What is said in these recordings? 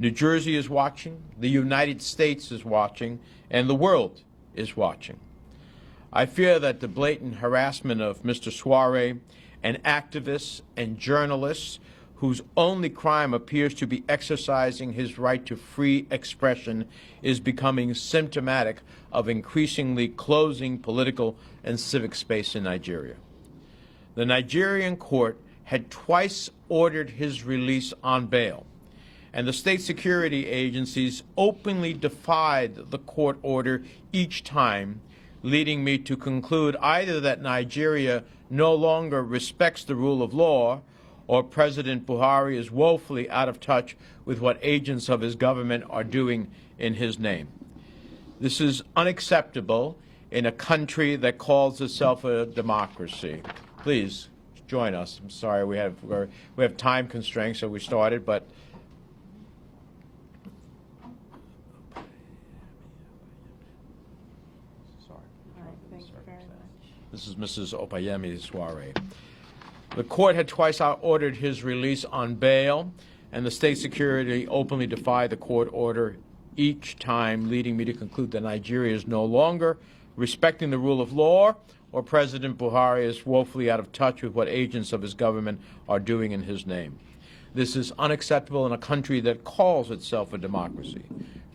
New Jersey is watching, the United States is watching, and the world is watching. I fear that the blatant harassment of Mr. Sowore and activists and journalists whose only crime appears to be exercising his right to free expression is becoming symptomatic of increasingly closing political and civic space in Nigeria. The Nigerian court had twice ordered his release on bail, and the state security agencies openly defied the court order each time, leading me to conclude either that Nigeria no longer respects the rule of law, or President Buhari is woefully out of touch with what agents of his government are doing in his name. This is unacceptable in a country that calls itself a democracy. Please join us. I'm sorry we have time constraints, so we started, but this is Mrs. Omoyele Sowore. The court had twice ordered his release on bail, and the state security openly defied the court order each time, leading me to conclude that Nigeria is no longer respecting the rule of law, or President Buhari is woefully out of touch with what agents of his government are doing in his name. This is unacceptable in a country that calls itself a democracy.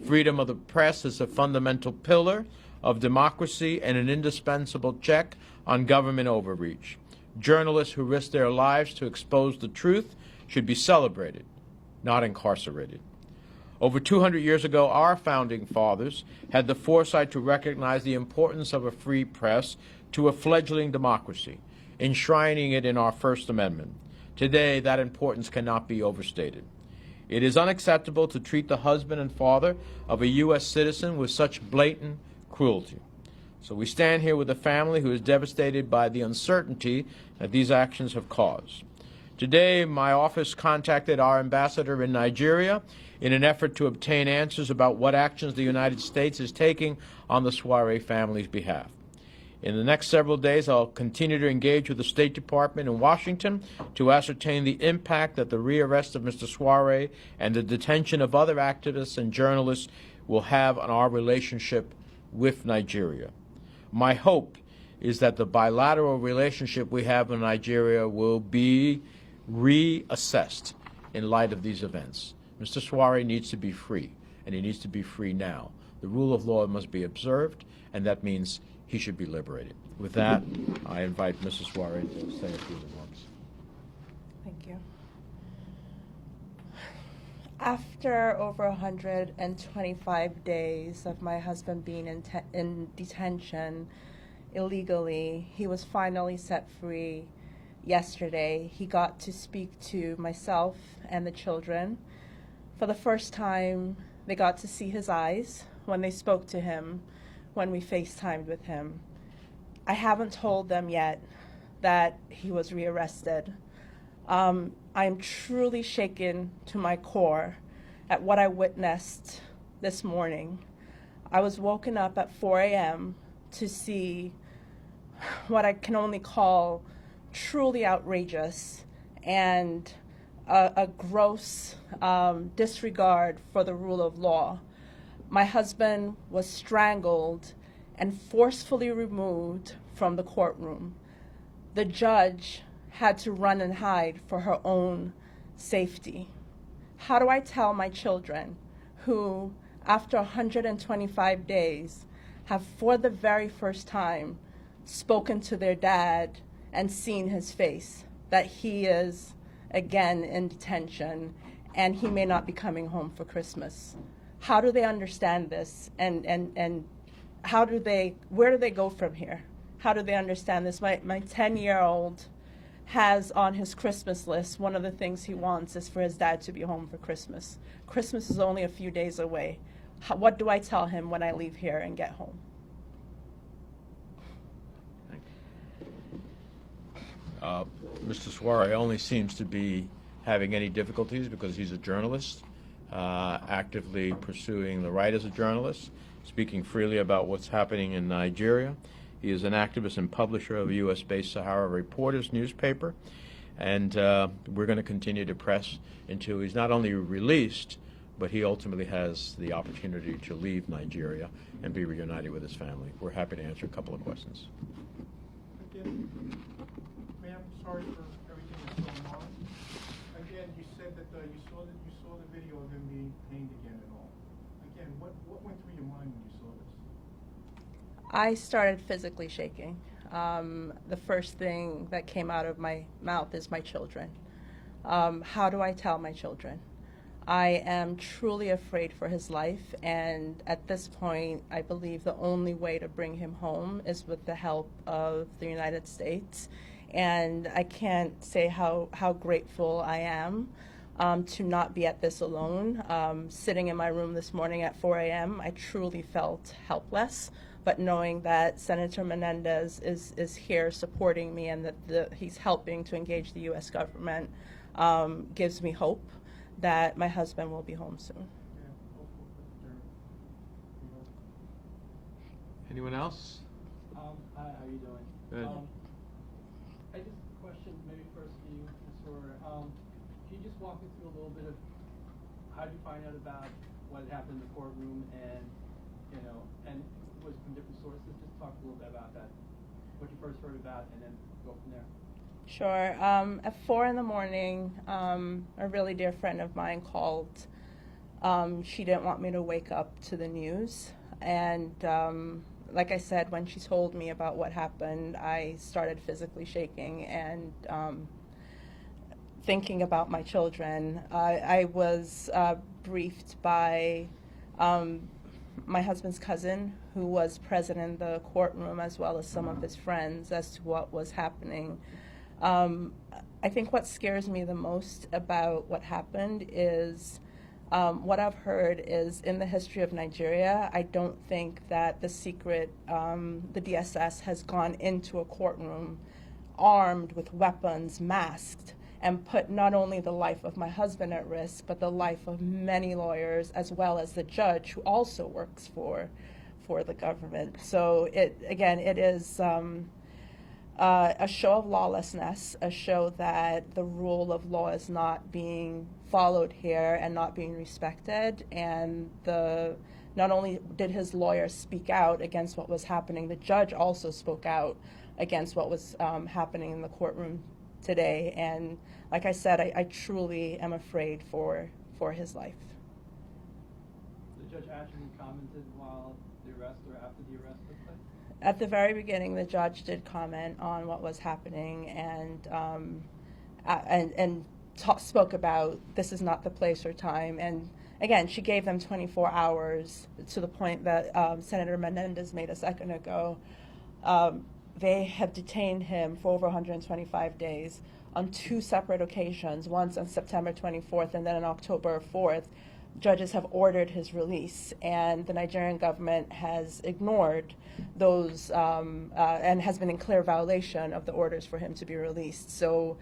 Freedom of the press is a fundamental pillar of democracy and an indispensable check on government overreach. Journalists who risk their lives to expose the truth should be celebrated, not incarcerated. Over 200 years ago, our founding fathers had the foresight to recognize the importance of a free press to a fledgling democracy, enshrining it in our First Amendment. Today, that importance cannot be overstated. It is unacceptable to treat the husband and father of a U.S. citizen with such blatant cruelty. So we stand here with a family who is devastated by the uncertainty that these actions have caused. Today, my office contacted our ambassador in Nigeria in an effort to obtain answers about what actions the United States is taking on the Sowore family's behalf. In the next several days, I'll continue to engage with the State Department in Washington to ascertain the impact that the rearrest of Mr. Sowore and the detention of other activists and journalists will have on our relationship with Nigeria. My hope is that the bilateral relationship we have with Nigeria will be reassessed in light of these events. Mr. Sowore needs to be free, and he needs to be free now. The rule of law must be observed, and that means he should be liberated. With that, I invite Mrs. Sowore to say a few remarks. Thank you. After over 125 days of my husband being in detention illegally, he was finally set free yesterday. He got to speak to myself and the children. For the first time, they got to see his eyes when they spoke to him, when we FaceTimed with him. I haven't told them yet that he was rearrested. I'm truly shaken to my core at what I witnessed this morning. I was woken up at 4 a.m. to see what I can only call truly outrageous and a gross disregard for the rule of law. My husband was strangled and forcefully removed from the courtroom. The judge had to run and hide for her own safety. How do I tell my children who, after 125 days, have for the very first time spoken to their dad and seen his face, that he is again in detention and he may not be coming home for Christmas? How do they understand this, and how do they, where do they go from here? How do they understand this? My 10-year-old has on his Christmas list, one of the things he wants is for his dad to be home for Christmas. Christmas is only a few days away. What do I tell him when I leave here and get home? Mr. Sowore only seems to be having any difficulties because he's a journalist, actively pursuing the right as a journalist, speaking freely about what's happening in Nigeria. He is an activist and publisher of a U.S.-based Sahara Reporters newspaper, and we're going to continue to press until he's not only released, but he ultimately has the opportunity to leave Nigeria and be reunited with his family. We're happy to answer a couple of questions. Again, ma'am, sorry for everything that's going on. Again, you said that you saw the video of him being pained again and all. Again, what went through your mind when you saw this? I started physically shaking. The first thing that came out of my mouth is my children. How do I tell my children? I am truly afraid for his life, and at this point, I believe the only way to bring him home is with the help of the United States. And I can't say how grateful I am to not be at this alone. Sitting in my room this morning at 4 a.m., I truly felt helpless. But knowing that Senator Menendez is here supporting me and that he's helping to engage the U.S. government gives me hope that my husband will be home soon. Anyone else? Hi, how are you doing? Good. I just question maybe first for you, Ms. Sowore. Can you just walk me through a little bit of how did you find out about what had happened in the courtroom and was from different sources? Just talk a little bit about that, what you first heard about, and then go from there. Sure. At 4 in the morning, a really dear friend of mine called. She didn't want me to wake up to the news. And like I said, when she told me about what happened, I started physically shaking and thinking about my children. I was briefed by my husband's cousin, who was present in the courtroom, as well as some of his friends, as to what was happening. I think what scares me the most about what happened is what I've heard is in the history of Nigeria, I don't think that the DSS has gone into a courtroom armed with weapons, masked, and put not only the life of my husband at risk, but the life of many lawyers, as well as the judge who also works for the government. So it is a show of lawlessness, a show that the rule of law is not being followed here and not being respected. And not only did his lawyer speak out against what was happening, the judge also spoke out against what was happening in the courtroom today. And like I said, I truly am afraid for his life. The judge actually commented while the arrest or after the arrest took place? At the very beginning, the judge did comment on what was happening and spoke about this is not the place or time. And again, she gave them 24 hours to the point that Senator Menendez made a second ago. They have detained him for over 125 days on two separate occasions, once on September 24th and then on October 4th. Judges have ordered his release, and the Nigerian government has ignored those and has been in clear violation of the orders for him to be released. So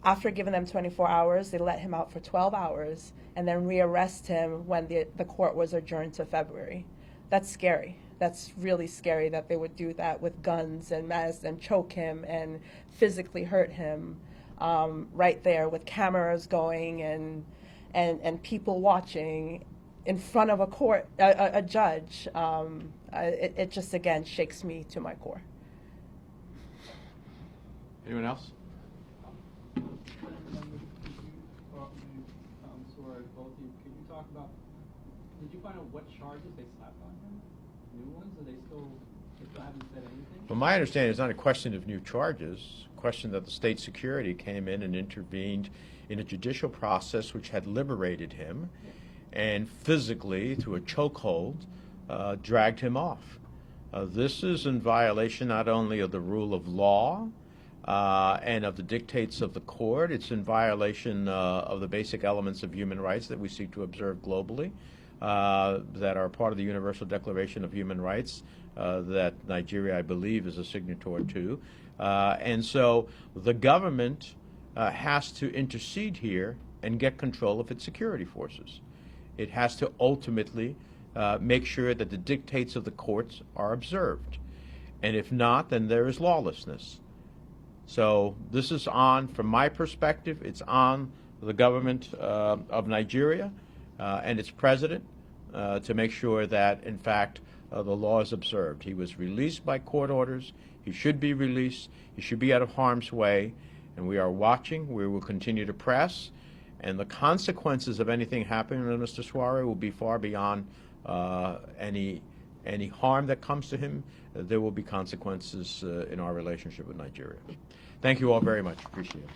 after giving them 24 hours, they let him out for 12 hours and then rearrest him when the court was adjourned to February. That's scary. That's really scary that they would do that with guns and masks and choke him and physically hurt him right there with cameras going and people watching in front of a judge. It just, again, shakes me to my core. Anyone else? Sowore, both of you, could you talk about, did you find out what charges they slapped on him? New ones? Or they still haven't said anything? Well, my understanding is not a question of new charges, a question that the state security came in and intervened in a judicial process which had liberated him and physically, through a chokehold, dragged him off. This is in violation not only of the rule of law and of the dictates of the court, it's in violation of the basic elements of human rights that we seek to observe globally, that are part of the Universal Declaration of Human Rights that Nigeria, I believe, is a signatory to. And so the government has to intercede here and get control of its security forces. It has to ultimately make sure that the dictates of the courts are observed. And if not, then there is lawlessness. So this is on, from my perspective, it's on the government of Nigeria and its president to make sure that, in fact, the law is observed. He was released by court orders. He should be released. He should be out of harm's way, and we are watching. We will continue to press, and the consequences of anything happening to Mr. Sowore will be far beyond any harm that comes to him. There will be consequences in our relationship with Nigeria. Thank you all very much. Appreciate it.